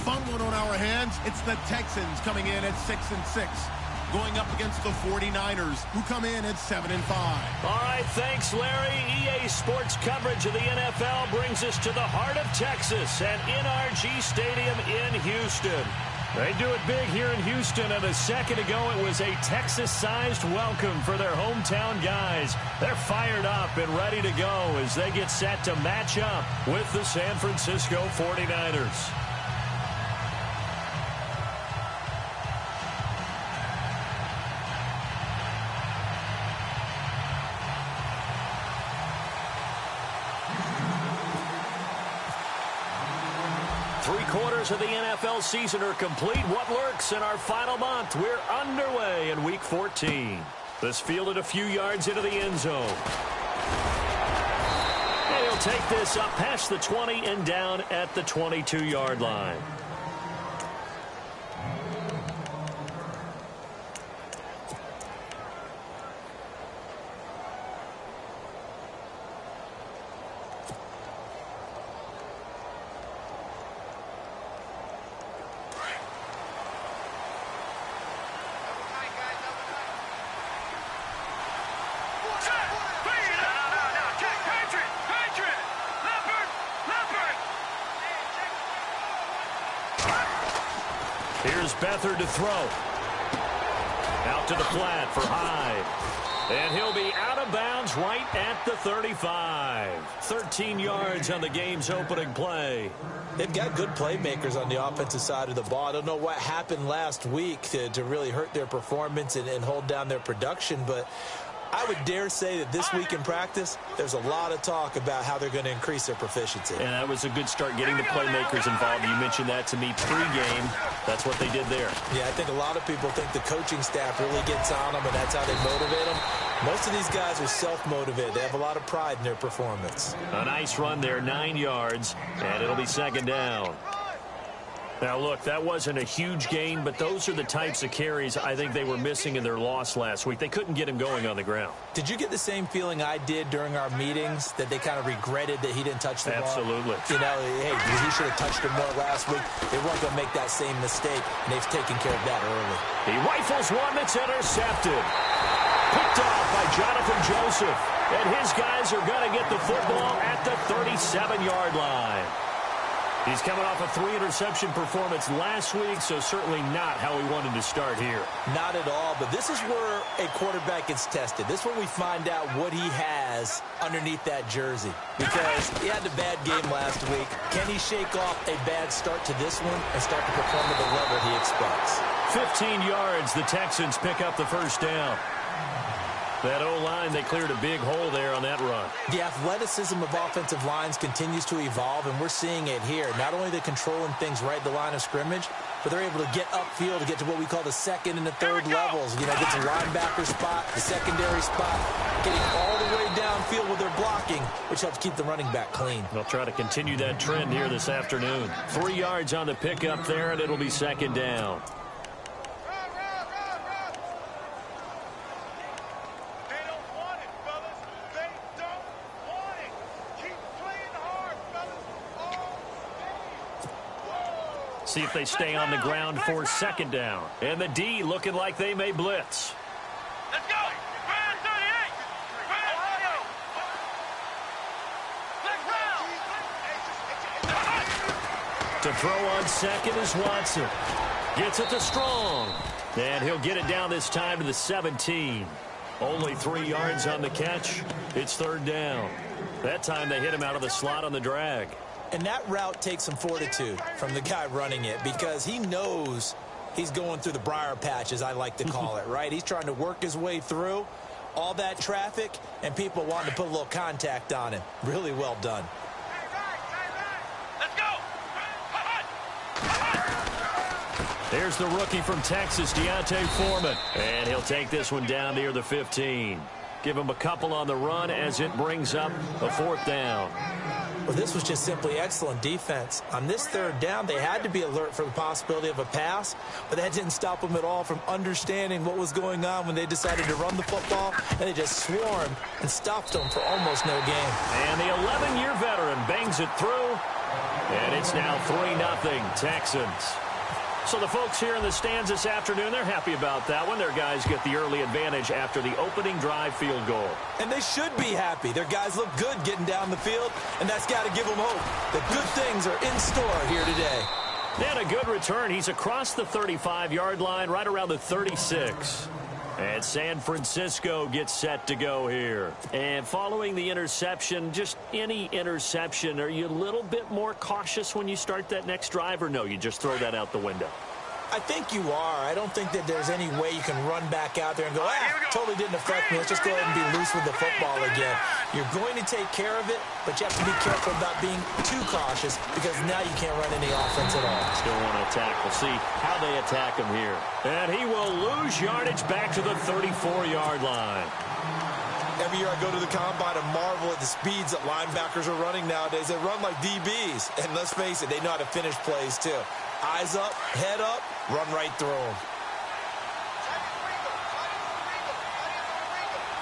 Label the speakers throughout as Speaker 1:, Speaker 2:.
Speaker 1: fun one on our hands. It's the Texans coming in at 6-6. Going up against the 49ers, who come in at 7-5.
Speaker 2: All right, thanks, Larry. EA Sports coverage of the NFL brings us to the heart of Texas at NRG Stadium in Houston. They do it big here in Houston, and a second ago it was a Texas-sized welcome for their hometown guys. They're fired up and ready to go as they get set to match up with the San Francisco 49ers. Three-quarters of the NFL season are complete. What lurks in our final month? We're underway in Week 14. This fielded a few yards into the end zone. And he'll take this up past the 20 and down at the 22-yard line. Here's Beathard to throw. Out to the flat for Hyde. And he'll be out of bounds right at the 35. 13 yards on the game's opening play.
Speaker 3: They've got good playmakers on the offensive side of the ball. I don't know what happened last week to really hurt their performance and hold down their production, but I would dare say that this week in practice, there's a lot of talk about how they're going to increase their proficiency.
Speaker 2: And that was a good start getting the playmakers involved. You mentioned that to me pregame. That's what they did there.
Speaker 3: Yeah, I think a lot of people think the coaching staff really gets on them, and that's how they motivate them. Most of these guys are self-motivated. They have a lot of pride in their performance.
Speaker 2: A nice run there, 9 yards, and it'll be second down. Now, look, that wasn't a huge gain, but those are the types of carries I think they were missing in their loss last week. They couldn't get him going on the ground.
Speaker 3: Did you get the same feeling I did during our meetings, that they kind of regretted that he didn't touch the ball?
Speaker 2: Absolutely.
Speaker 3: You know, hey, he should have touched it more last week. They weren't going to make that same mistake, and they've taken care of that early.
Speaker 2: He rifles one that's intercepted. Picked off by Jonathan Joseph. And his guys are going to get the football at the 37-yard line. He's coming off a 3-interception performance last week, so certainly not how he wanted to start here.
Speaker 3: Not at all, but this is where a quarterback gets tested. This is where we find out what he has underneath that jersey. Because he had a bad game last week. Can he shake off a bad start to this one and start to perform at the level he expects?
Speaker 2: 15 yards, the Texans pick up the first down. That O-line, they cleared a big hole there on that run.
Speaker 3: The athleticism of offensive lines continues to evolve, and we're seeing it here. Not only are they controlling things right at the line of scrimmage, but they're able to get upfield to get to what we call the second and the third levels. You know, get to linebacker spot, the secondary spot, getting all the way downfield with their blocking, which helps keep the running back clean.
Speaker 2: They'll try to continue that trend here this afternoon. 3 yards on the pickup there, and it'll be second down. See if they stay on the ground for second down. And the D looking like they may blitz.
Speaker 4: Let's go! Brand 38! Ohio!
Speaker 2: To throw on second is Watson. Gets it to Strong. And he'll get it down this time to the 17. Only 3 yards on the catch. It's third down. That time they hit him out of the slot on the drag.
Speaker 3: And that route takes some fortitude from the guy running it, because he knows he's going through the briar patch, as I like to call it, right? He's trying to work his way through all that traffic and people wanting to put a little contact on him. Really well done.
Speaker 4: Let's go!
Speaker 2: There's the rookie from Texas, Deontay Foreman. And he'll take this one down near the 15. Give him a couple on the run as it brings up a fourth down.
Speaker 3: Well, this was just simply excellent defense. On this third down, they had to be alert for the possibility of a pass, but that didn't stop them at all from understanding what was going on when they decided to run the football, and they just swarmed and stopped them for almost no gain.
Speaker 2: And the 11-year veteran bangs it through. And it's now 3-0 Texans. So the folks here in the stands this afternoon, they're happy about that one. Their guys get the early advantage after the opening drive field goal.
Speaker 3: And they should be happy. Their guys look good getting down the field, and that's got to give them hope that good things are in store here today.
Speaker 2: And a good return. He's across the 35-yard line, right around the 36. And San Francisco gets set to go here. And following the interception, just any interception, are you a little bit more cautious when you start that next drive, or no, you just throw that out the window?
Speaker 3: I think you are. I don't think that there's any way you can run back out there and go, totally didn't affect me. Let's just go ahead and be loose with the football again. You're going to take care of it, but you have to be careful about being too cautious because now you can't run any offense at all.
Speaker 2: Still want to attack. We'll see how they attack him here. And he will lose yardage back to the 34-yard line.
Speaker 3: Every year I go to the combine and marvel at the speeds that linebackers are running nowadays. They run like DBs. And let's face it, they know how to finish plays too. Eyes up, head up, run right through them.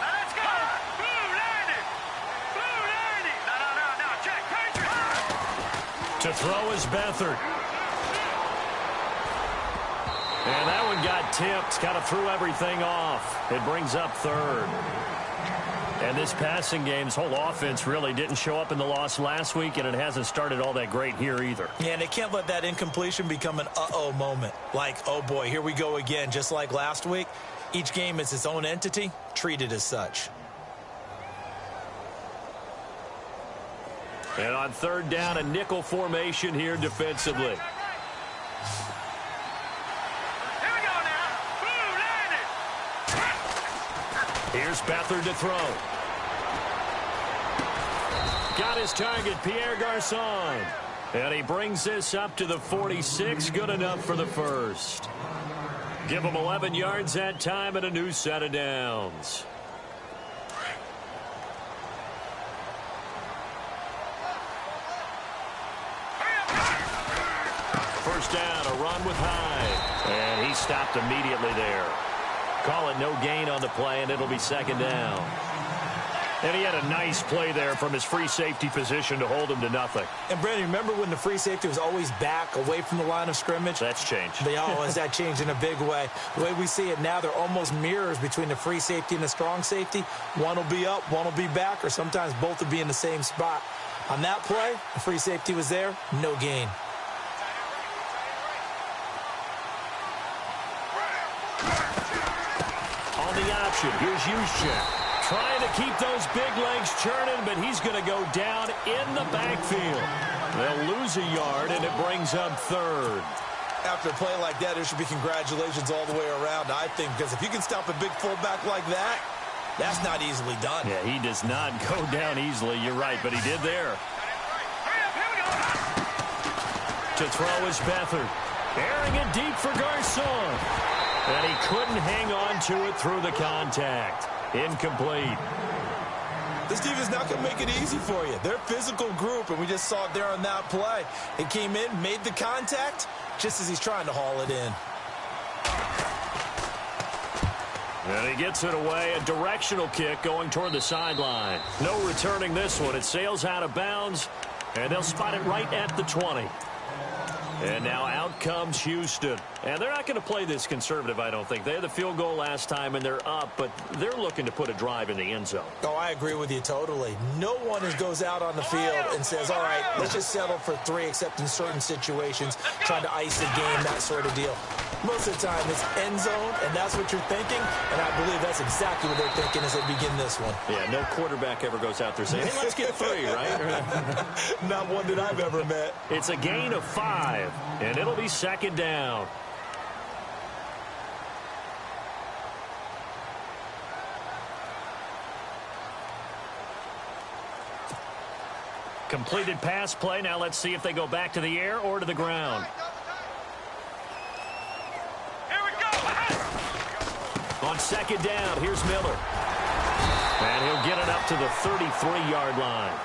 Speaker 4: Let's go! Blue landing! Blue landing! No, check, Patriot!
Speaker 2: To throw is Beathard. And that one got tipped, kind of threw everything off. It brings up third. And this passing game's whole offense really didn't show up in the loss last week, and it hasn't started all that great here either.
Speaker 3: Yeah, and they can't let that incompletion become an uh-oh moment. Like, oh boy, here we go again, just like last week. Each game is its own entity, treated as such.
Speaker 2: And on third down, a nickel formation here defensively.
Speaker 4: Here we go now! Blue landing!
Speaker 2: Here's Beathard to throw. Got his target, Pierre Garçon. And he brings this up to the 46. Good enough for the first. Give him 11 yards that time and a new set of downs. First down, a run with Hyde. And he stopped immediately there. Call it no gain on the play, and it'll be second down. And he had a nice play there from his free safety position to hold him to nothing.
Speaker 3: And, Brandon, remember when the free safety was always back away from the line of scrimmage?
Speaker 2: That's changed.
Speaker 3: That changed in a big way. The way we see it now, they're almost mirrors between the free safety and the strong safety. One will be up, one will be back, or sometimes both will be in the same spot. On that play, the free safety was there, no gain.
Speaker 2: On the option, here's Juszczyk. Trying to keep those big legs churning, but he's going to go down in the backfield. They'll lose a yard, and it brings up third.
Speaker 3: After a play like that, there should be congratulations all the way around, I think, because if you can stop a big fullback like that, that's not easily done.
Speaker 2: Yeah, he does not go down easily. You're right, but he did there. To throw is Beathard. Airing it deep for Garçon. And he couldn't hang on to it through the contact. Incomplete.
Speaker 3: This defense not going to make it easy for you. They're a physical group, and we just saw it there on that play. It came in, made the contact, just as he's trying to haul it in.
Speaker 2: And he gets it away. A directional kick going toward the sideline. No returning this one. It sails out of bounds, and they'll spot it right at the 20. And now out comes Houston. And they're not going to play this conservative, I don't think. They had the field goal last time, and they're up, but they're looking to put a drive in the end zone.
Speaker 3: Oh, I agree with you totally. No one goes out on the field and says, all right, let's just settle for 3, except in certain situations, trying to ice the game, that sort of deal. Most of the time, it's end zone, and that's what you're thinking, and I believe that's exactly what they're thinking as they begin this one.
Speaker 2: Yeah, no quarterback ever goes out there saying, hey, let's get 3, right?
Speaker 3: Not one that I've ever met.
Speaker 2: It's a gain of 5, and it'll be second down. Completed pass play. Now let's see if they go back to the air or to the ground.
Speaker 4: Here we go!
Speaker 2: On second down, here's Miller. And he'll get it up to the 33-yard line.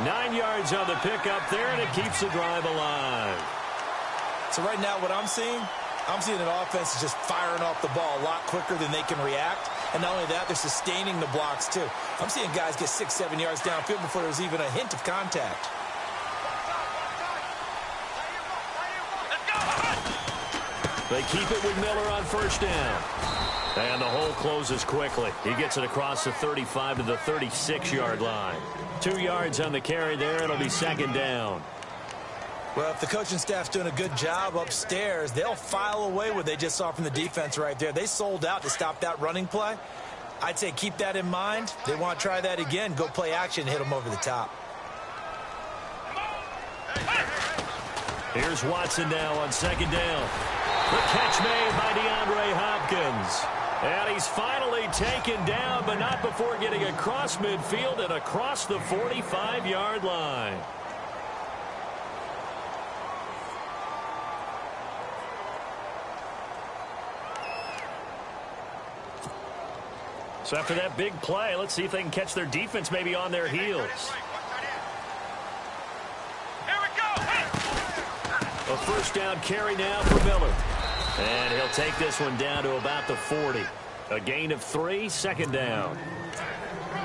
Speaker 2: 9 yards on the pickup there, and it keeps the drive alive.
Speaker 3: So right now what I'm seeing an offense is just firing off the ball a lot quicker than they can react. And not only that, they're sustaining the blocks, too. I'm seeing guys get 6-7 yards downfield before there's even a hint of contact.
Speaker 2: They keep it with Miller on first down. And the hole closes quickly. He gets it across the 35 to the 36-yard line. 2 yards on the carry there. It'll be second down.
Speaker 3: Well, if the coaching staff's doing a good job upstairs, they'll file away what they just saw from the defense right there. They sold out to stop that running play. I'd say keep that in mind. They want to try that again. Go play action, hit them over the top.
Speaker 2: Here's Watson now on second down. The catch made by DeAndre Hopkins. And he's finally taken down, but not before getting across midfield and across the 45-yard line. So after that big play, let's see if they can catch their defense maybe on their heels.
Speaker 4: Here we go.
Speaker 2: A first down carry now for Miller. And he'll take this one down to about the 40. A gain of 3, second down.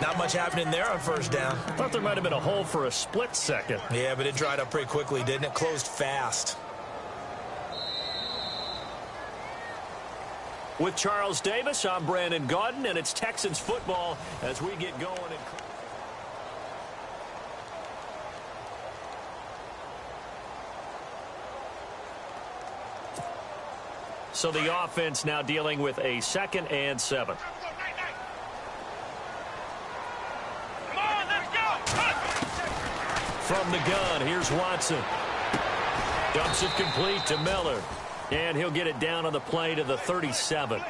Speaker 3: Not much happening there on first down.
Speaker 2: Thought there might have been a hole for a split second.
Speaker 3: Yeah, but it dried up pretty quickly, didn't it? Closed fast.
Speaker 2: With Charles Davis, I'm Brandon Gaudin, and it's Texans football as we get going. So the offense now dealing with a 2nd and 7.
Speaker 4: Come on, let's go.
Speaker 2: From the gun, here's Watson. Dumps it complete to Miller. And he'll get it down on the play to the 37.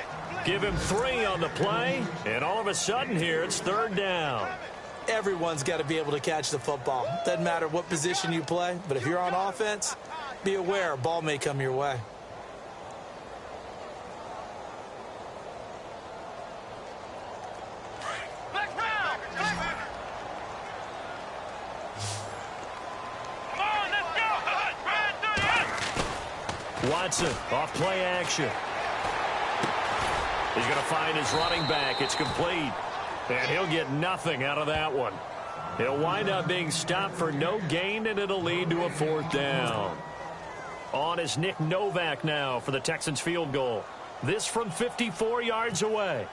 Speaker 2: Give him 3 on the play, and all of a sudden here it's third down.
Speaker 3: Everyone's got to be able to catch the football. Doesn't matter what position you play, but if you're on offense, be aware a ball may come your way.
Speaker 4: Let's round. Come on, let's go. Run through it.
Speaker 2: Watson off play action. He's going to find his running back. It's complete. And he'll get nothing out of that one. He'll wind up being stopped for no gain, and it'll lead to a 4th down. On is Nick Novak now for the Texans field goal. This from 54 yards away.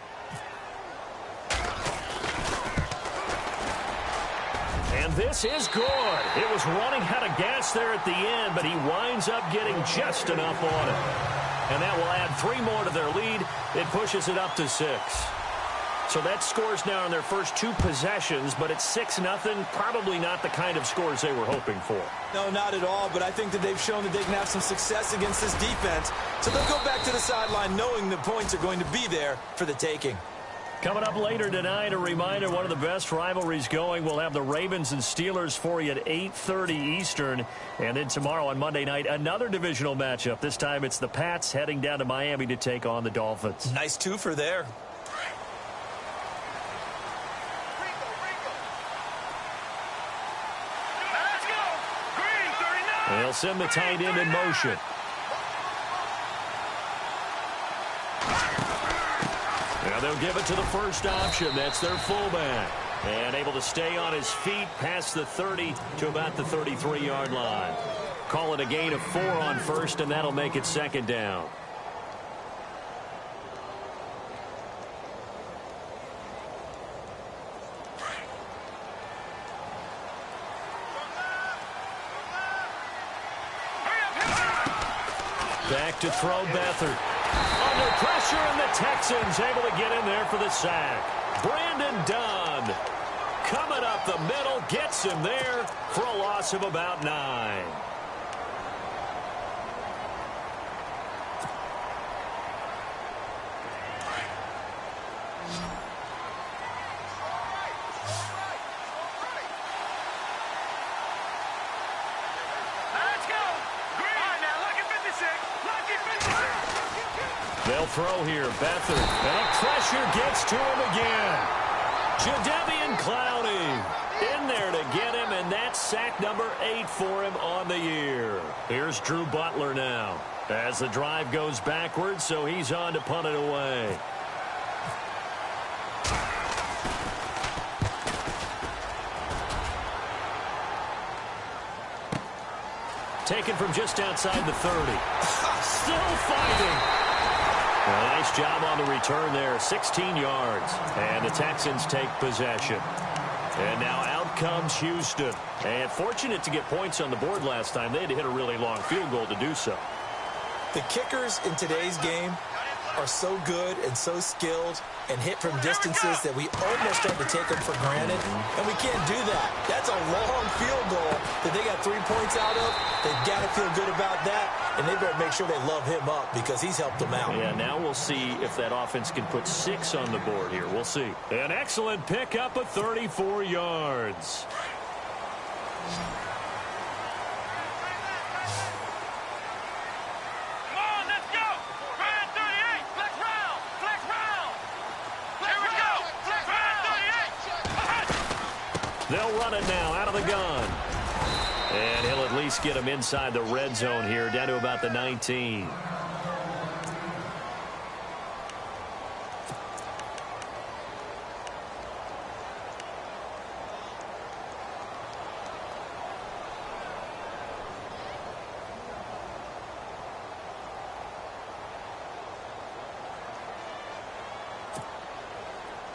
Speaker 2: And this is good. It was running out of gas there at the end, but he winds up getting just enough on it. And that will add 3 more to their lead. It pushes it up to 6. So that scores now in their first 2 possessions, but it's 6-0. Probably not the kind of scores they were hoping for.
Speaker 3: No, not at all, but I think that they've shown that they can have some success against this defense. So they'll go back to the sideline knowing the points are going to be there for the taking.
Speaker 2: Coming up later tonight, a reminder, one of the best rivalries going. We'll have the Ravens and Steelers for you at 8:30 Eastern. And then tomorrow on Monday night, another divisional matchup. This time it's the Pats heading down to Miami to take on the Dolphins.
Speaker 3: Nice 2 for there.
Speaker 4: Let's go. Green 39.
Speaker 2: They'll send the tight end in motion. Now they'll give it to the first option. That's their fullback. And able to stay on his feet past the 30 to about the 33-yard line. Call it a gain of 4 on first, and that'll make it second down. Back to throw Beathard. Under pressure, and the Texans able to get in there for the sack. Brandon Dunn coming up the middle, gets him there for a loss of about 9.
Speaker 4: Let's go. Green. All right, now, lucky 56. Lucky 56.
Speaker 2: They'll throw here. Beathard. And the pressure gets to him again. Jadeveon Clowney in there to get him, and that's sack number 8 for him on the year. Here's Drew Butler now as the drive goes backwards, so he's on to punt it away. Taken from just outside the 30. still fighting. Well, nice job on the return there, 16 yards. And the Texans take possession. And now out comes Houston. And fortunate to get points on the board last time. They had to hit a really long field goal to do so.
Speaker 3: The kickers in today's game are so good and so skilled and hit from distances that we almost start to take them for granted. And we can't do that. That's a long field goal that they got 3 points out of. They've got to feel good about that, and they better make sure they love him up because he's helped them out.
Speaker 2: Yeah, now we'll see if that offense can put 6 on the board here. We'll see. An excellent pickup of 34 yards. They'll run it now out of the gun. And he'll at least get him inside the red zone here, down to about the 19.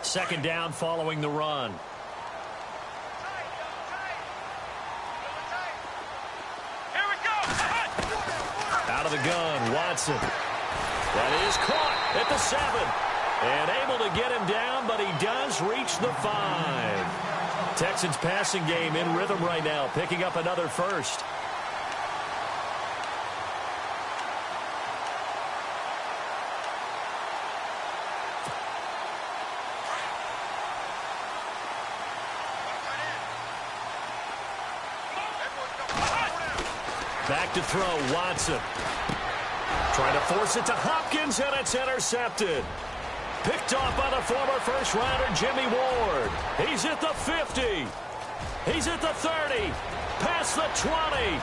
Speaker 2: Second down following the run. Out of the gun, Watson. That is caught at the 7. And able to get him down, but he does reach the 5. Texans passing game in rhythm right now, picking up another first. Back to throw, Watson. Trying to force it to Hopkins, and it's intercepted. Picked off by the former first-rounder Jimmy Ward. He's at the 50. He's at the 30. Past the 20.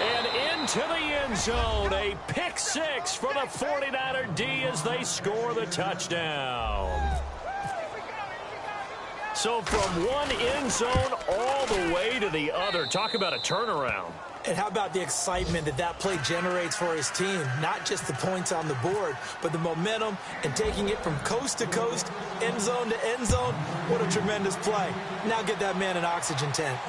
Speaker 2: And into the end zone. A pick 6 for the 49er D as they score the touchdown. So from one end zone all the way to the other. Talk about a turnaround.
Speaker 3: And how about the excitement that that play generates for his team? Not just the points on the board, but the momentum and taking it from coast to coast, end zone to end zone. What a tremendous play. Now get that man an oxygen tent.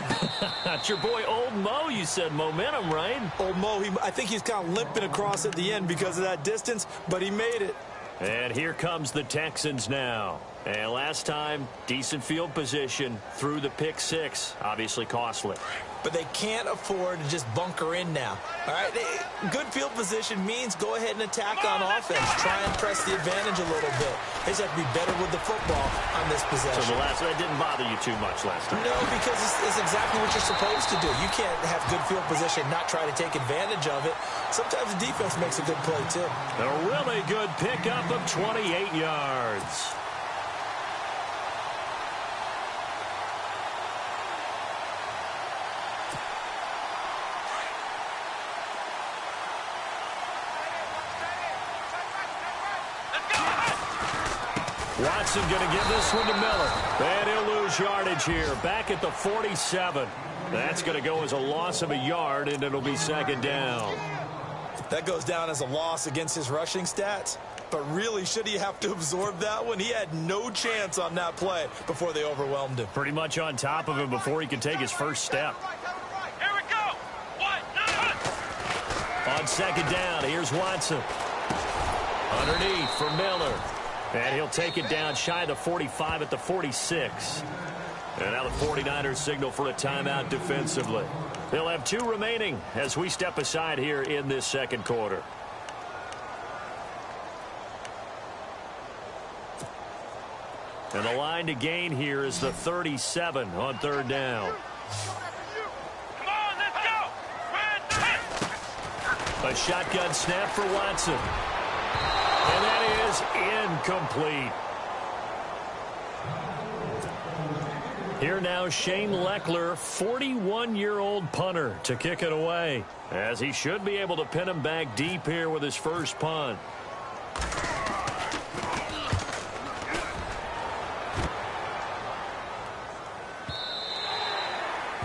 Speaker 2: That's your boy Old Mo. You said momentum, right?
Speaker 3: Old Mo, I think he's kind of limping across at the end because of that distance, but he made it.
Speaker 2: And here comes the Texans now. And last time, decent field position through the pick 6. Obviously costly.
Speaker 3: But they can't afford to just bunker in now. All right, good field position means go ahead and attack on offense. Try and press the advantage a little bit. They just have to be better with the football on this possession.
Speaker 2: So that didn't bother you too much last time?
Speaker 3: No, because it's exactly what you're supposed to do. You can't have good field position, not try to take advantage of it. Sometimes the defense makes a good play, too.
Speaker 2: A really good pickup of 28 yards. Watson going to give this one to Miller. And he'll lose yardage here. Back at the 47. That's going to go as a loss of a yard, and it'll be second down.
Speaker 3: That goes down as a loss against his rushing stats. But really, should he have to absorb that one? He had no chance on that play before they overwhelmed him.
Speaker 2: Pretty much on top of him before he could take his first step.
Speaker 4: Here we go.
Speaker 2: On second down, here's Watson. Underneath for Miller. And he'll take it down shy of the 45 at the 46. And now the 49ers signal for a timeout defensively. They'll have 2 remaining as we step aside here in this second quarter. And the line to gain here is the 37 on third down.
Speaker 4: Come on, let's go.
Speaker 2: A shotgun snap for Watson. And that is incomplete. Here now, Shane Leckler, 41-year-old punter, to kick it away, as he should be able to pin him back deep here with his first punt.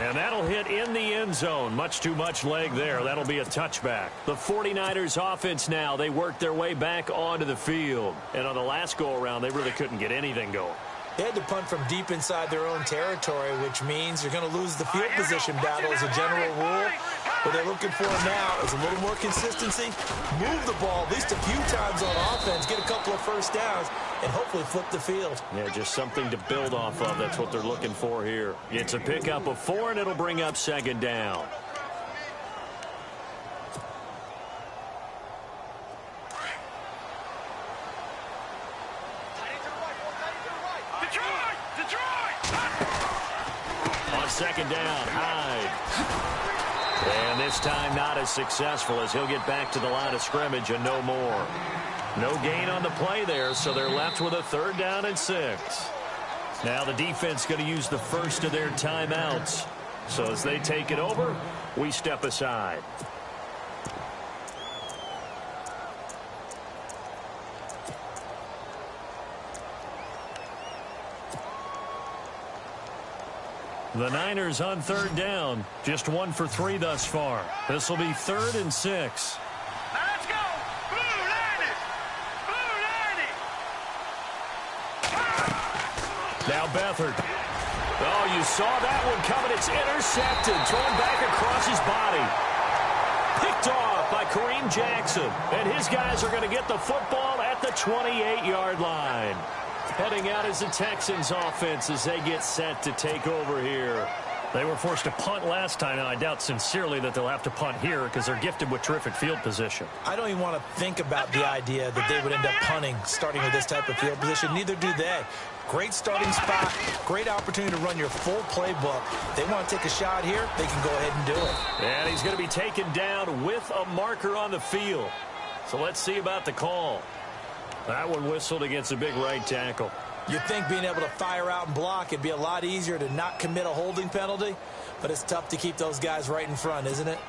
Speaker 2: And that'll hit in the end zone. Much too much leg there. That'll be a touchback. The 49ers offense now, they worked their way back onto the field. And on the last go-around, they really couldn't get anything going.
Speaker 3: They had to punt from deep inside their own territory, which means you're going to lose the field position battle as a general rule. What they're looking for now is a little more consistency, move the ball at least a few times on offense, get a couple of first downs, and hopefully flip the field.
Speaker 2: Yeah, just something to build off of. That's what they're looking for here. It's a pickup of 4, and it'll bring up second down. On second down, Hyde. And this time not as successful as he'll get back to the line of scrimmage and no more. No gain on the play there, so they're left with a 3rd down and 6. Now the defense going to use the first of their timeouts. So as they take it over, we step aside. The Niners on 3rd down. Just 1 for 3 thus far. This will be 3rd and 6.
Speaker 4: Now let's go. Blue Niners. Blue Niners.
Speaker 2: Now Beathard. Oh, you saw that one coming. It's intercepted. Thrown back across his body. Picked off by Kareem Jackson. And his guys are going to get the football at the 28-yard line. Heading out as the Texans offense as they get set to take over here.
Speaker 5: They were forced to punt last time, and I doubt sincerely that they'll have to punt here because they're gifted with terrific field position.
Speaker 3: I don't even want to think about the idea that they would end up punting starting with this type of field position. Neither do they. Great starting spot, great opportunity to run your full playbook. They want to take a shot here, they can go ahead and do it.
Speaker 2: And he's going to be taken down with a marker on the field. So let's see about the call. That one whistled against a big right tackle.
Speaker 3: You'd think being able to fire out and block, it'd be a lot easier to not commit a holding penalty, but it's tough to keep those guys right in front, isn't it?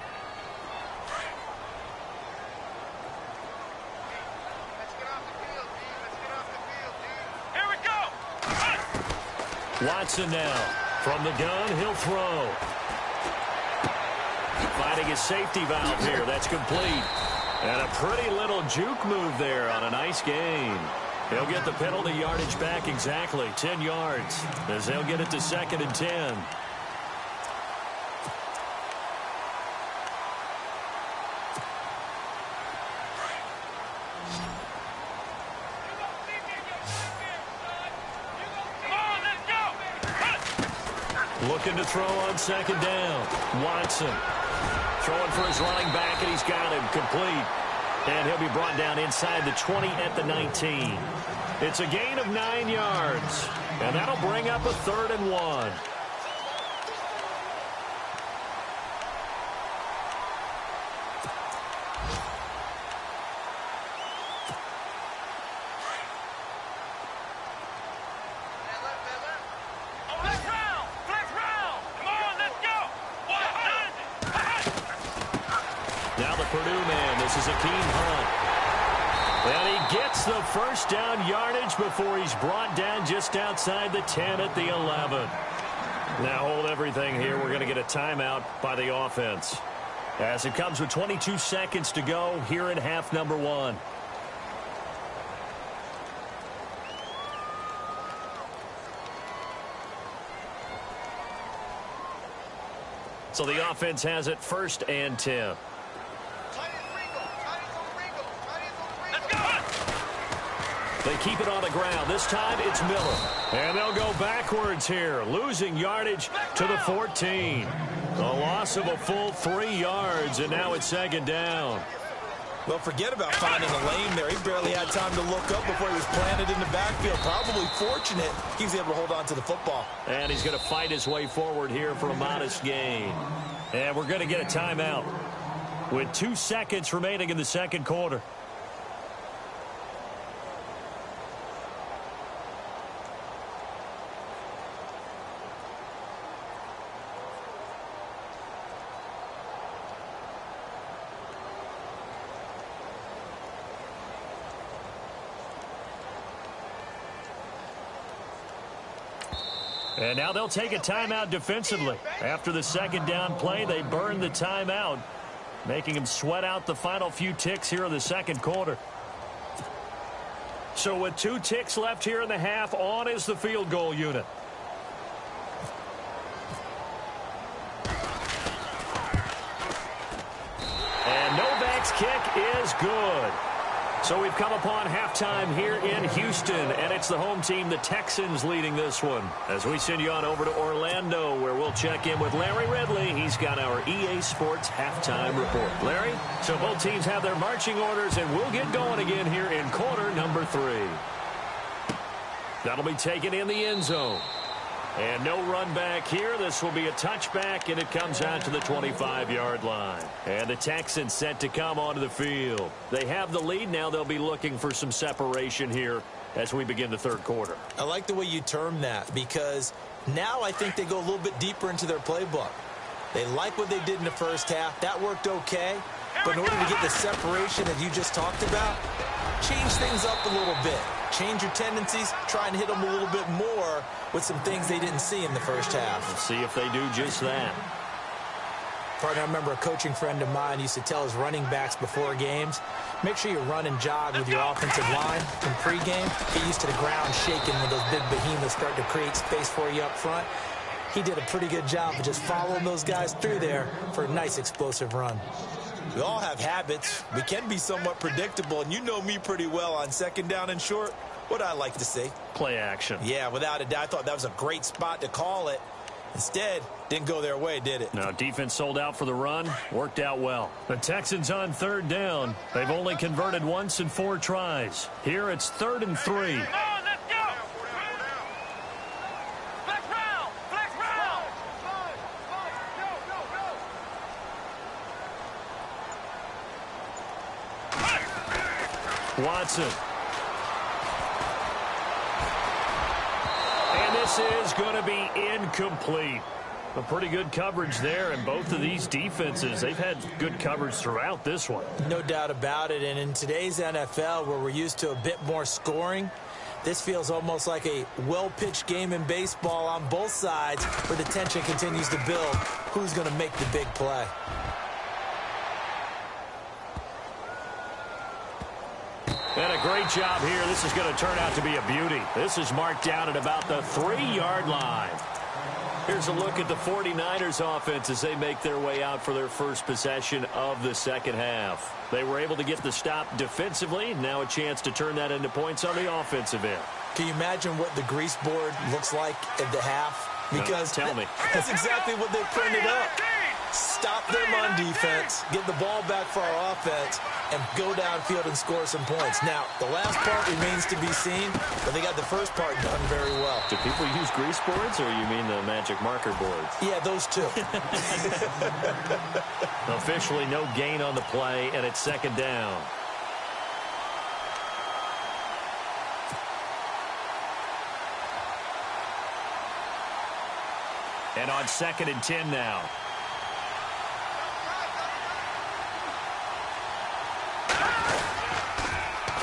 Speaker 4: Let's get off the field, D. Let's get off the field, D. Here we go.
Speaker 2: Watson now. From the gun, he'll throw. Finding his safety valve here. That's complete. And a pretty little juke move there on a nice gain. He'll get the penalty yardage back exactly 10 yards as they'll get it to 2nd and 10. Looking to throw on 2nd down. Watson. Throwing for his running back, and he's got him complete. And he'll be brought down inside the 20 at the 19. It's a gain of 9 yards. And that'll bring up a 3rd and 1. Now the Purdue man, this is Akeem Hunt. And he gets the first down yardage before he's brought down just outside the 10 at the 11. Now hold everything here. We're going to get a timeout by the offense. As it comes with 22 seconds to go here in half number 1. So the offense has it 1st and 10. They keep it on the ground. This time it's Miller. And they'll go backwards here, losing yardage to the 14. A loss of a full 3 yards, and now it's 2nd down.
Speaker 3: Well, forget about finding a lane there. He barely had time to look up before he was planted in the backfield. Probably fortunate he was able to hold on to the football.
Speaker 2: And he's going to fight his way forward here for a modest gain. And we're going to get a timeout with 2 seconds remaining in the 2nd quarter.
Speaker 5: And now they'll take a timeout defensively. After the second down play, they burned the timeout, making them sweat out the final few ticks here in the second quarter. So with 2 ticks left here in the half, on is the field goal unit. And Novak's kick is good. So we've come upon halftime here in Houston, and it's the home team, the Texans, leading this one. As we send you on over to Orlando, where we'll check in with Larry Ridley. He's got our EA Sports halftime report. Larry, so both teams have their marching orders, and we'll get going again here in quarter number 3. That'll be taken in the end zone. And no run back here. This will be a touchback, and it comes out to the 25-yard line. And the Texans set to come onto the field. They have the lead. Now they'll be looking for some separation here as we begin the third quarter.
Speaker 3: I like the way you term that, because now I think they go a little bit deeper into their playbook. They like what they did in the first half. That worked okay. But in order to get the separation that you just talked about, change things up a little bit. Change your tendencies, try and hit them a little bit more with some things they didn't see in the first half.
Speaker 5: Let's see if they do just that.
Speaker 3: Partner, I remember a coaching friend of mine used to tell his running backs before games, make sure you run and jog with your offensive line in pregame. Get used to the ground shaking when those big behemoths start to create space for you up front. He did a pretty good job of just following those guys through there for a nice explosive run. We all have habits. We can be somewhat predictable, and you know me pretty well on second down and short. What I like to see?
Speaker 5: Play action.
Speaker 3: Yeah, without a doubt. I thought that was a great spot to call it. Instead, didn't go their way, did it?
Speaker 5: No, defense sold out for the run. Worked out well. The Texans on third down. They've only converted once in 4 tries. Here it's 3rd and 3.
Speaker 4: Come on, let's go! Flex round! Flex round!
Speaker 5: Watson. And this is going to be incomplete. A pretty good coverage there, and both of these defenses, they've had good coverage throughout this one.
Speaker 3: No doubt about it, and in today's NFL, where we're used to a bit more scoring, this feels almost like a well-pitched game in baseball on both sides, where the tension continues to build. Who's going to make the big play?
Speaker 5: And a great job here. This is going to turn out to be a beauty. This is marked down at about the 3-yard line. Here's a look at the 49ers offense as they make their way out for their first possession of the second half. They were able to get the stop defensively. Now a chance to turn that into points on the offensive end.
Speaker 3: Can you imagine what the grease board looks like at the half? Because
Speaker 5: tell me.
Speaker 3: That's exactly what they printed up. Stop them on defense, get the ball back for our offense, and go downfield and score some points. Now, the last part remains to be seen, but they got the first part done very well.
Speaker 5: Do people use grease boards, or you mean the magic marker boards?
Speaker 3: Yeah, those two.
Speaker 5: Officially no gain on the play, and it's second down. And on 2nd and 10 now.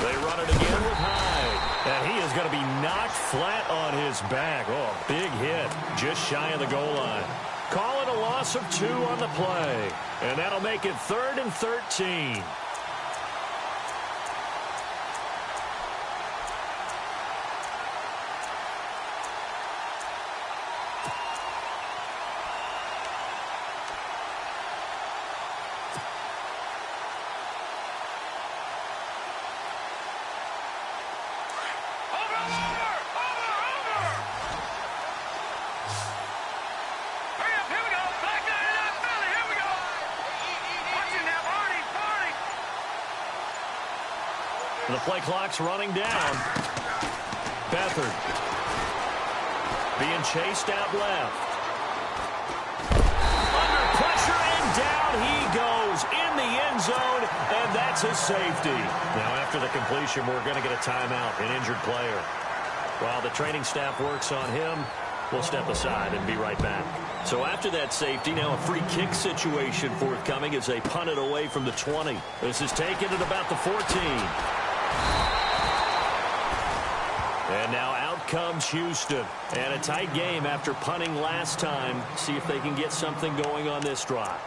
Speaker 5: They run it again with Hyde. And he is going to be knocked flat on his back. Oh, big hit. Just shy of the goal line. Call it a loss of 2 on the play. And that'll make it 3rd and 13. The play clock's running down. Beathard being chased out left. Under pressure, and down he goes in the end zone, and that's a safety. Now, after the completion, we're going to get a timeout, an injured player. While the training staff works on him, we'll step aside and be right back. So after that safety, now a free kick situation forthcoming as they punt it away from the 20. This is taken at about the 14. And now out comes Houston. And a tight game after punting last time. See if they can get something going on this drive.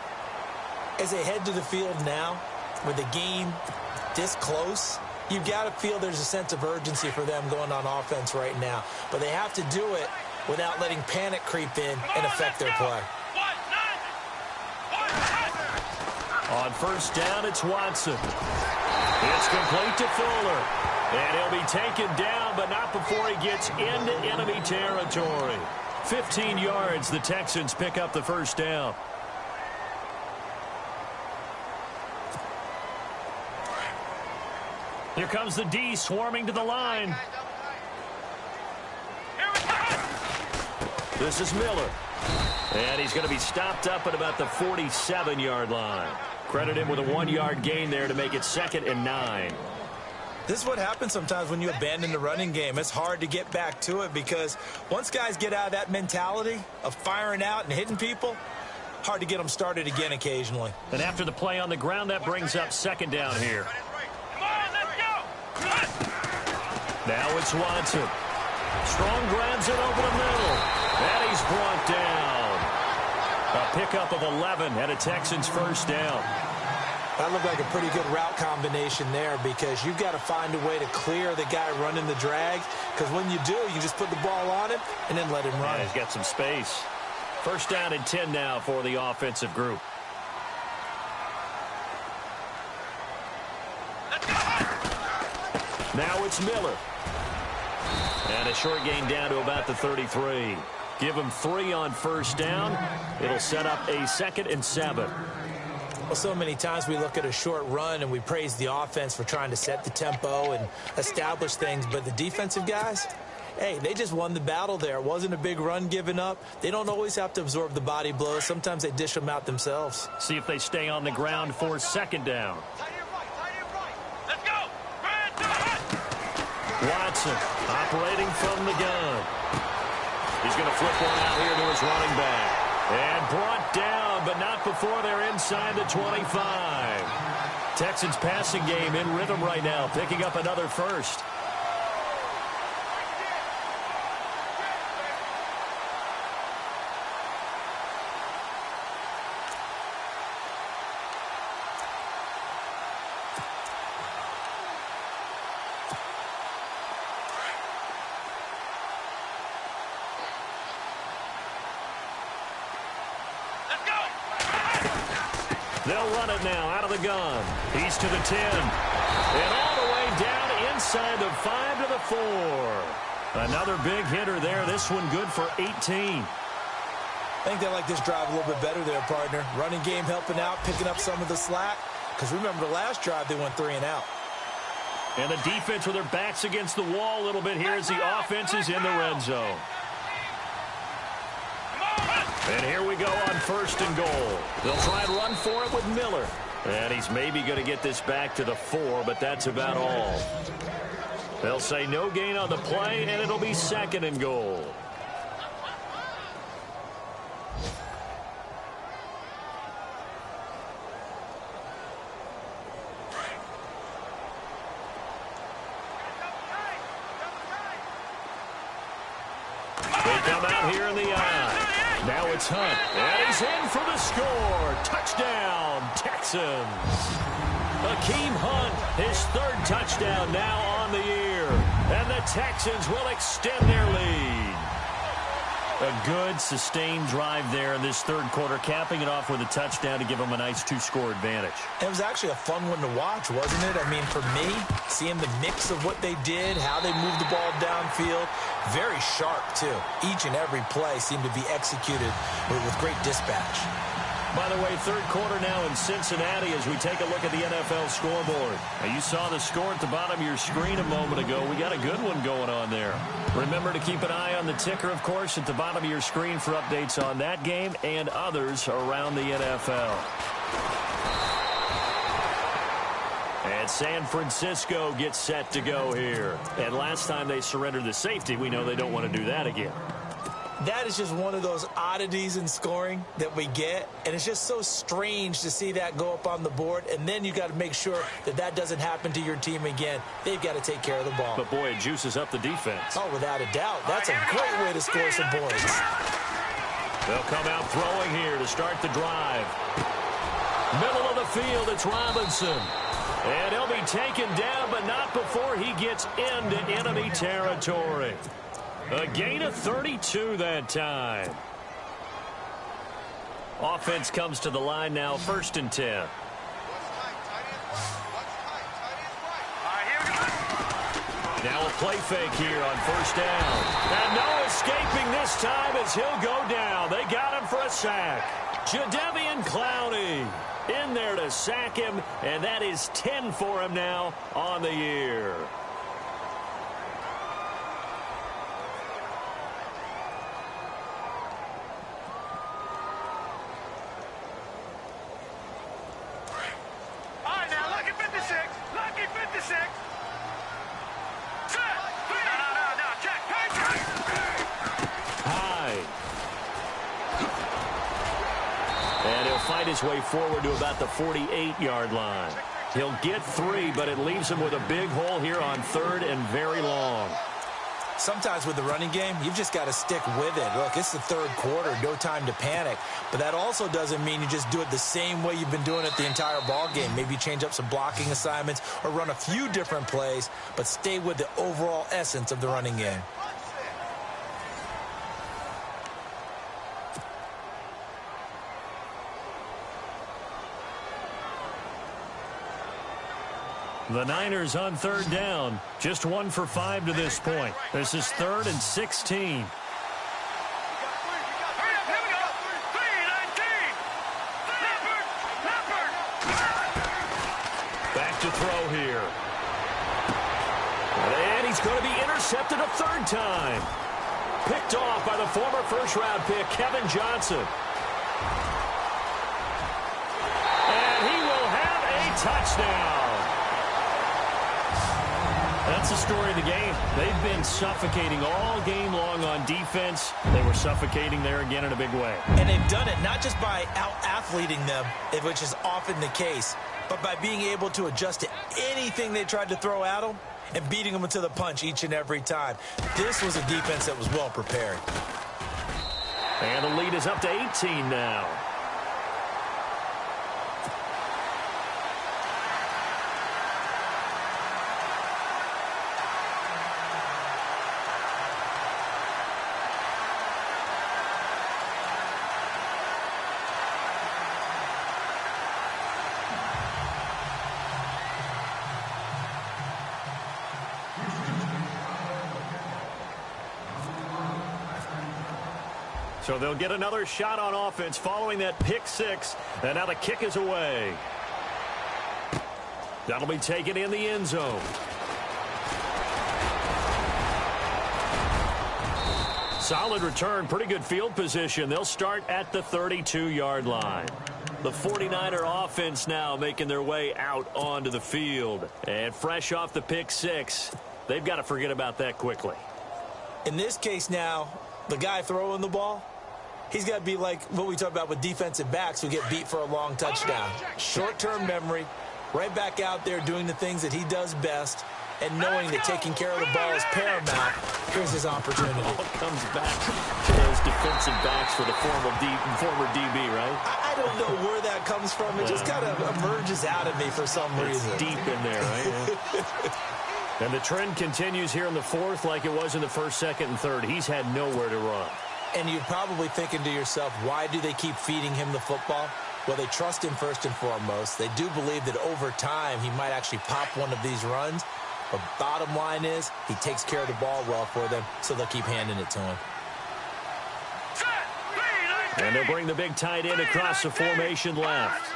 Speaker 3: As they head to the field now, with the game this close, you've got to feel there's a sense of urgency for them going on offense right now. But they have to do it without letting panic creep in and affect their play.
Speaker 5: On first down, it's Watson. It's complete to Fuller. And he'll be taken down, but not before he gets into enemy territory. 15 yards, the Texans pick up the first down. Here comes the D swarming to the line. This is Miller. And he's going to be stopped up at about the 47-yard line. Credit him with a 1-yard gain there to make it 2nd and 9.
Speaker 3: This is what happens sometimes when you abandon the running game. It's hard to get back to it because once guys get out of that mentality of firing out and hitting people, hard to get them started again occasionally.
Speaker 5: And after the play on the ground, that brings up 2nd down here. Now it's Watson. Strong grabs it over the middle. And he's brought down. A pickup of 11 and a Texans first down.
Speaker 3: That looked like a pretty good route combination there because you've got to find a way to clear the guy running the drag, because when you do, you just put the ball on him and then let him run.
Speaker 5: Yeah, he's got some space. First down and 10 now for the offensive group. Now it's Miller. And a short gain down to about the 33. Give him 3 on first down. It'll set up a 2nd and 7.
Speaker 3: Well, so many times we look at a short run and we praise the offense for trying to set the tempo and establish things, but the defensive guys, hey, they just won the battle there. It wasn't a big run given up. They don't always have to absorb the body blows. Sometimes they dish them out themselves.
Speaker 5: See if they stay on the ground for 2nd down. Watson operating from the gun. He's going to flip one out here to his running back. And brought down, but not before they're inside the 25. Texans passing game in rhythm right now, picking up another first. They'll run it now out of the gun. He's to the 10. And all the way down inside the 5 to the 4. Another big hitter there. This one good for 18.
Speaker 3: I think they like this drive a little bit better there, partner. Running game helping out, picking up some of the slack. Because remember the last drive, they went 3 and out.
Speaker 5: And the defense with their backs against the wall a little bit here as the offense is in the red zone. And here we go on 1st and goal. They'll try and run for it with Miller. And he's maybe going to get this back to the 4, but that's about all. They'll say no gain on the play, and it'll be 2nd and goal. They come out here in the eye. Now it's Hunt, and he's in for the score. Touchdown, Texans. Akeem Hunt, his 3rd touchdown now on the year. And the Texans will extend their lead. A good, sustained drive there in this 3rd quarter, capping it off with a touchdown to give them a nice 2-score advantage.
Speaker 3: It was actually a fun one to watch, wasn't it? I mean, for me, seeing the mix of what they did, how they moved the ball downfield, very sharp, too. Each and every play seemed to be executed with great dispatch.
Speaker 5: By the way, 3rd quarter now in Cincinnati as we take a look at the NFL scoreboard. Now, you saw the score at the bottom of your screen a moment ago. We got a good one going on there. Remember to keep an eye on the ticker, of course, at the bottom of your screen for updates on that game and others around the NFL. And San Francisco gets set to go here. And last time they surrendered the safety, we know they don't want to do that again.
Speaker 3: that is just one of those oddities in scoring that we get, and it's just so strange to see that go up on the board, and then you got to make sure that that doesn't happen to your team again. They've got to take care of the ball.
Speaker 5: But, boy, it juices up the defense.
Speaker 3: Oh, without a doubt. That's a great way to score some points.
Speaker 5: They'll come out throwing here to start the drive. Middle of the field, it's Robinson. And he'll be taken down, but not before he gets into enemy territory. A gain of 32 that time. Offense comes to the line now, 1st and 10. Now a play fake here on 1st down. And no escaping this time as he'll go down. They got him for a sack. Jadeveon Clowney in there to sack him, and that is 10 for him now on the year. Fight his way forward to about the 48-yard line. He'll get 3, but it leaves him with a big hole here on 3rd and very long.
Speaker 3: Sometimes with the running game, you've just got to stick with it. Look, it's the 3rd quarter, no time to panic. But that also doesn't mean you just do it the same way you've been doing it the entire ball game. Maybe change up some blocking assignments or run a few different plays, but stay with the overall essence of the running game.
Speaker 5: The Niners on 3rd down. Just 1 for 5 to this point. This is 3rd and 16. Back to throw here. And he's going to be intercepted a 3rd time. Picked off by the former 1st-round pick, Kevin Johnson. And he will have a touchdown. That's the story of the game. They've been suffocating all game long on defense. They were suffocating there again in a big way.
Speaker 3: And they've done it not just by out-athleting them, which is often the case, but by being able to adjust to anything they tried to throw at them and beating them to the punch each and every time. This was a defense that was well prepared.
Speaker 5: And the lead is up to 18 now. So they'll get another shot on offense following that pick 6. And now the kick is away. That'll be taken in the end zone. Solid return, pretty good field position. They'll start at the 32-yard line. The 49er offense now making their way out onto the field. And fresh off the pick 6, they've got to forget about that quickly.
Speaker 3: In this case now, the guy throwing the ball, he's got to be like what we talk about with defensive backs who get beat for a long touchdown. Short-term memory, right back out there doing the things that he does best, and knowing that taking care of the ball is paramount. Here's his opportunity.
Speaker 5: It all comes back to those defensive backs for the former DB, right?
Speaker 3: I don't know where that comes from. It just kind of emerges out of me for some reason.
Speaker 5: It's deep in there, right? And the trend continues here in the 4th like it was in the 1st, 2nd, and 3rd. He's had nowhere to run.
Speaker 3: And you're probably thinking to yourself, why do they keep feeding him the football? Well, they trust him first and foremost. They do believe that over time he might actually pop one of these runs. But bottom line is he takes care of the ball well for them, so they'll keep handing it to him.
Speaker 5: And they'll bring the big tight end across the formation left.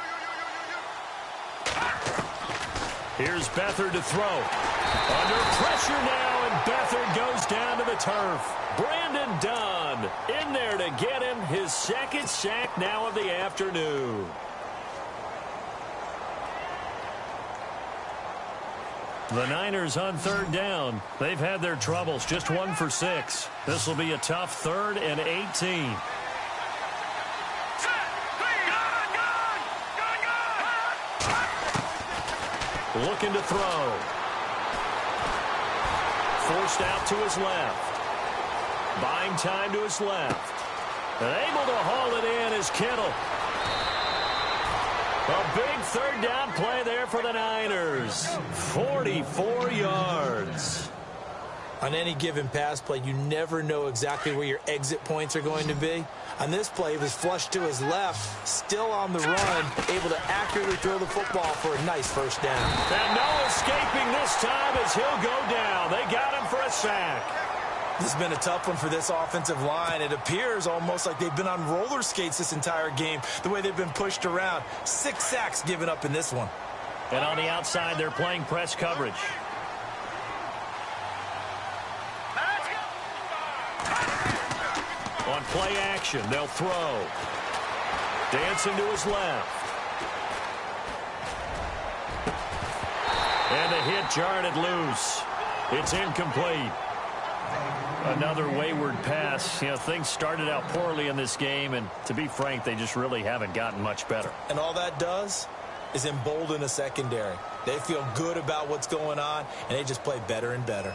Speaker 5: Here's Beathard to throw. Under pressure now, and Beathard goes down to the turf. Brandon Dunn in there to get him his 2nd sack now of the afternoon.
Speaker 2: The Niners on third down. They've had their troubles, just 1 for 6. This will be a tough 3rd and 18. Looking to throw. Forced out to his left. Buying time to his left. And able to haul it in is Kittle. A big 3rd down play there for the Niners. 44 yards.
Speaker 3: On any given pass play, you never know exactly where your exit points are going to be. On this play, he was flushed to his left, still on the run, able to accurately throw the football for a nice 1st down.
Speaker 2: And no escaping this time as he'll go down. They got him for a sack.
Speaker 3: This has been a tough one for this offensive line. It appears almost like they've been on roller skates this entire game, the way they've been pushed around. 6 sacks given up in this one.
Speaker 2: And on the outside, they're playing press coverage. On play action, they'll throw. Dancing to his left. And the hit jarred it loose. It's incomplete. Another wayward pass. You know, things started out poorly in this game, and to be frank, they just really haven't gotten much better.
Speaker 3: And all that does is embolden a secondary. They feel good about what's going on, and they just play better and better.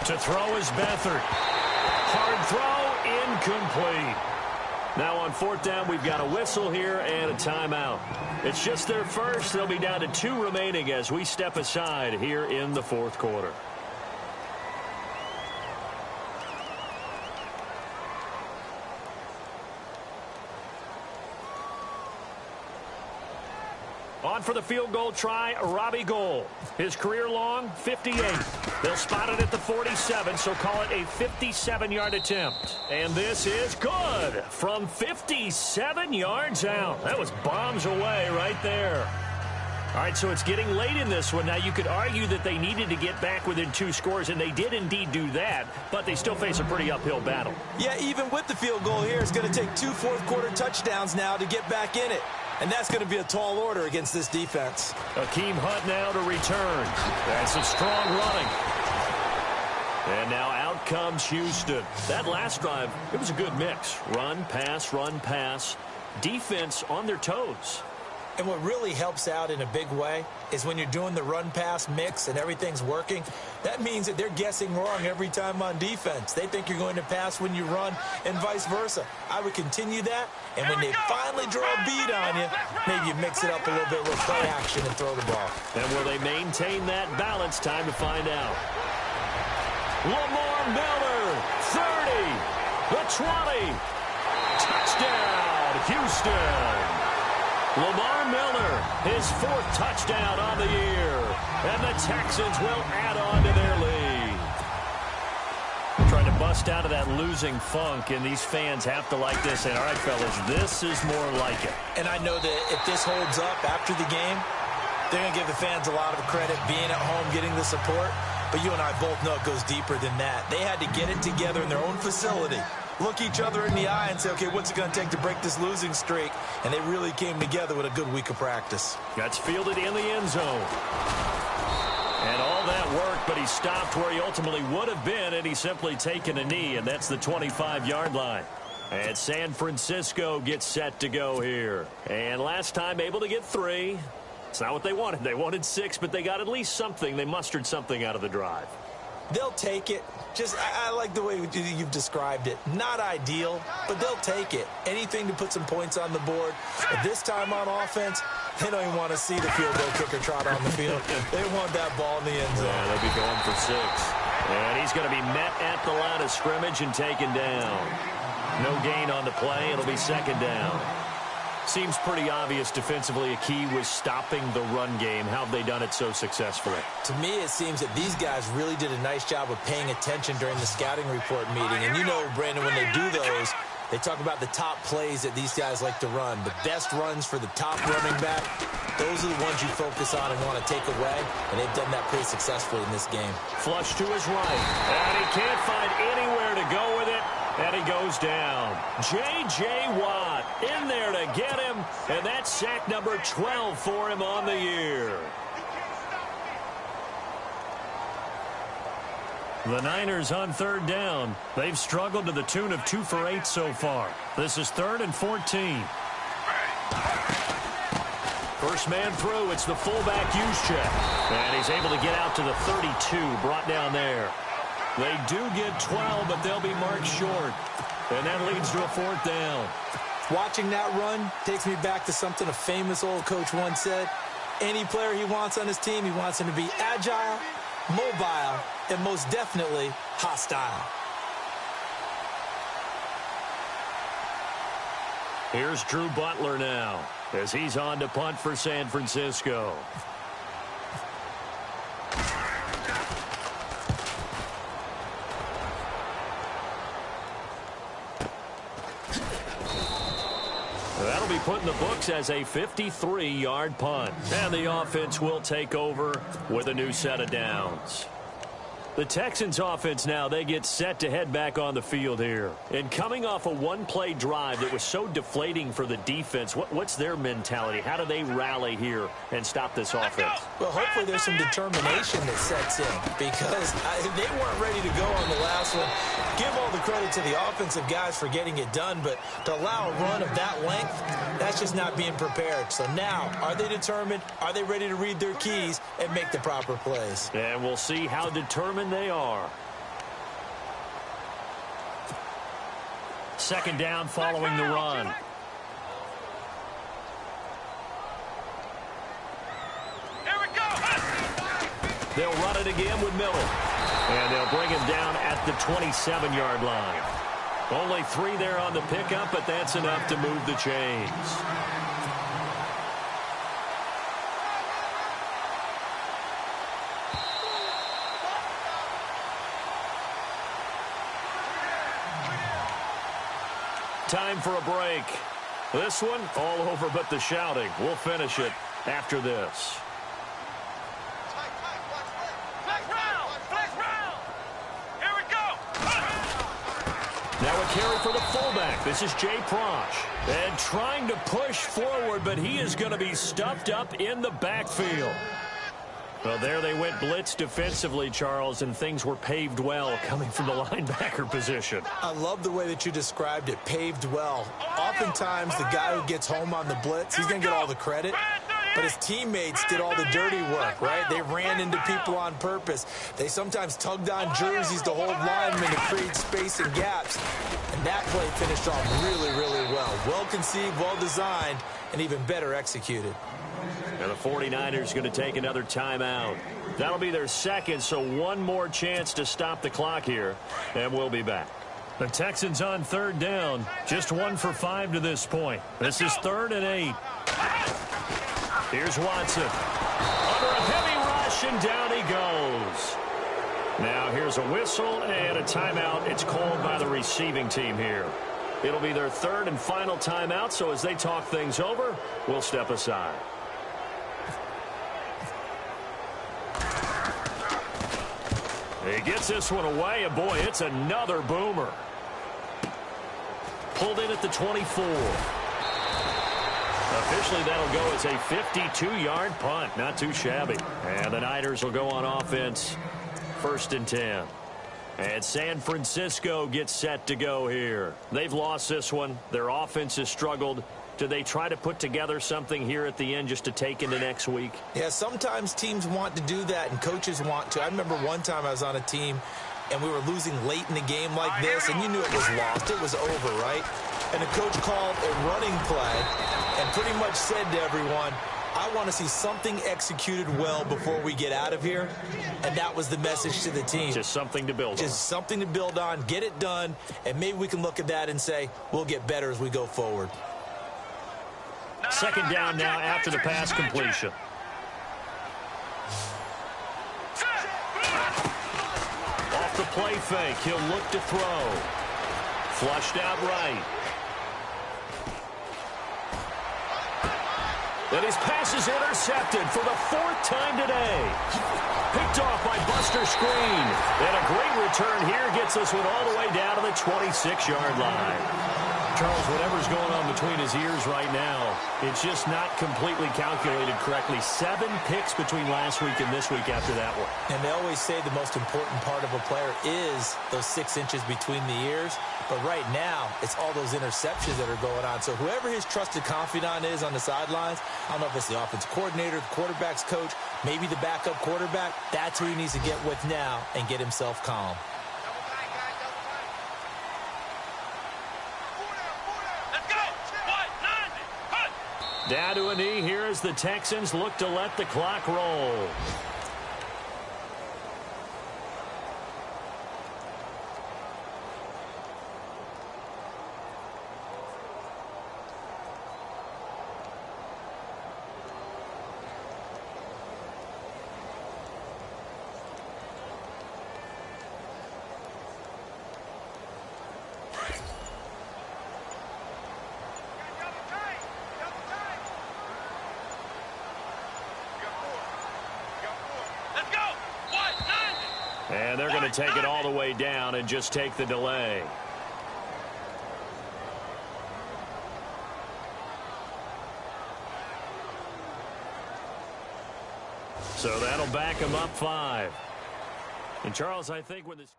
Speaker 2: To throw is Beathard. Hard throw, incomplete. Now on 4th down, we've got a whistle here and a timeout. It's just their first. They'll be down to 2 remaining as we step aside here in the 4th quarter. On for the field goal try, Robbie Gould. His career long, 58. They'll spot it at the 47, so call it a 57-yard attempt. And this is good from 57 yards out. That was bombs away right there. All right, so it's getting late in this one. Now, you could argue that they needed to get back within 2 scores, and they did indeed do that, but they still face a pretty uphill battle.
Speaker 3: Yeah, even with the field goal here, it's going to take 2 fourth-quarter touchdowns now to get back in it. And that's going to be a tall order against this defense.
Speaker 2: Akeem Hunt now to return. That's a strong running. And now out comes Houston. That last drive, it was a good mix. Run, pass, defense on their toes.
Speaker 3: And what really helps out in a big way is when you're doing the run-pass mix and everything's working, that means that they're guessing wrong every time on defense. They think you're going to pass when you run and vice versa. I would continue that, and when they finally draw a beat on you, maybe you mix it up a little bit with play action and throw the ball.
Speaker 2: And will they maintain that balance? Time to find out. Lamar Miller, 30, the 20. Touchdown, Houston. Lamar Miller, his 4th touchdown on the year. And the Texans will add on to their lead. Trying to bust out of that losing funk, and these fans have to like this. And all right, fellas, this is more like it.
Speaker 3: And I know that if this holds up after the game, they're going to give the fans a lot of credit being at home, getting the support. But you and I both know it goes deeper than that. They had to get it together in their own facility, look each other in the eye and say, okay, what's it going to take to break this losing streak? And they really came together with a good week of practice.
Speaker 2: Gets fielded in the end zone. And all that work, but he stopped where he ultimately would have been, and he's simply taken a knee, and that's the 25-yard line. And San Francisco gets set to go here. And last time able to get 3. It's not what they wanted. They wanted 6, but they got at least something. They mustered something out of the drive.
Speaker 3: They'll take it. I like the way you've described it. Not ideal, but they'll take it. Anything to put some points on the board. But this time on offense, they don't even want to see the field goal kicker trot on the field. They want that ball in the end zone.
Speaker 2: Yeah, they'll be going for 6. And he's going to be met at the line of scrimmage and taken down. No gain on the play. It'll be 2nd down. Seems pretty obvious defensively a key was stopping the run game. How have they done it so successfully?
Speaker 3: To me, it seems that these guys really did a nice job of paying attention during the scouting report meeting. And you know, Brandon, when they do those, They talk about the top plays that these guys like to run. The best runs for the top running back, those are the ones you focus on and want to take away, and they've done that pretty successfully in this game.
Speaker 5: Flush to his right, and he can't find anywhere to go with it, and he goes down. J.J. Watt in there to get him, and that's sack number 12 for him on the year. The Niners on third down. They've struggled to the tune of 2 for 8 so far. This is 3rd and 14. First man through, it's the fullback Juszczyk. And he's able to get out to the 32, brought down there. They do get 12, but they'll be marked short. And that leads to a 4th down.
Speaker 3: Watching that run takes me back to something a famous old coach once said. Any player he wants on his team, he wants him to be agile, mobile, and most definitely hostile.
Speaker 5: Here's Drew Butler now as he's on to punt for San Francisco. That'll be put in the books as a 53-yard punt. And the offense will take over with a new set of downs. The Texans offense now, they get set to head back on the field here. And coming off a one-play drive that was so deflating for the defense, what's their mentality? How do they rally here and stop this offense?
Speaker 3: Well, hopefully there's some determination that sets in because they weren't ready to go on the last one. Give all the credit to the offensive guys for getting it done, but to allow a run of that length, that's just not being prepared. So now, are they determined? Are they ready to read their keys and make the proper plays?
Speaker 5: And we'll see how determined they are. Second down following the run.
Speaker 4: Here we go.
Speaker 5: They'll run it again with Miller. And they'll bring him down at the 27-yard line. Only 3 there on the pickup, but that's enough to move the chains. Time for a break. This one, all over but the shouting. We'll finish it after this.
Speaker 4: Here we go.
Speaker 5: Now a carry for the fullback. This is Jay Prosch. And trying to push forward, but he is going to be stuffed up in the backfield. Well, there they went blitz defensively, Charles, and things were paved well coming from the linebacker position.
Speaker 3: I love the way that you described it, paved well. Oftentimes, the guy who gets home on the blitz, he's going to get all the credit. But his teammates did all the dirty work, right? They ran into people on purpose. They sometimes tugged on jerseys to hold linemen to create space and gaps. And that play finished off really, really well. Well-conceived, well-designed, and even better executed.
Speaker 5: And the 49ers going to take another timeout. That'll be their second, so one more chance to stop the clock here, and we'll be back. The Texans on third down, just 1 for 5 to this point. This is 3rd and 8. Here's Watson. Under a heavy rush, and down he goes. Now here's a whistle and a timeout. It's called by the receiving team here. It'll be their 3rd and final timeout, so as they talk things over, we'll step aside. He gets this one away, and boy, it's another boomer. Pulled in at the 24. Officially, that'll go as a 52-yard punt. Not too shabby. And the Niners will go on offense. 1st and 10. And San Francisco gets set to go here. They've lost this one. Their offense has struggled. Do they try to put together something here at the end just to take into next week?
Speaker 3: Yeah, sometimes teams want to do that and coaches want to. I remember one time I was on a team and we were losing late in the game like this, and you knew it was lost. It was over, right? And the coach called a running play and pretty much said to everyone, I want to see something executed well before we get out of here. And that was the message to the team.
Speaker 5: Just something to build on.
Speaker 3: Just something to build on, get it done, and maybe we can look at that and say, we'll get better as we go forward.
Speaker 5: Second down now after the pass completion. Off the play fake, he'll look to throw. Flushed out right. And his pass is intercepted for the 4th time today. Picked off by Buster Screen. And a great return here gets this one all the way down to the 26-yard line. Charles, whatever's going on between his ears right now, it's just not completely calculated correctly. 7 picks between last week and this week after that one.
Speaker 3: And they always say the most important part of a player is those 6 inches between the ears. But right now, it's all those interceptions that are going on. So whoever his trusted confidant is on the sidelines, I don't know if it's the offensive coordinator, the quarterback's coach, maybe the backup quarterback, that's who he needs to get with now and get himself calm.
Speaker 5: Down to a knee here as the Texans look to let the clock roll. And they're going to take it all the way down and just take the delay. So that'll back them up 5. And Charles, I think when this...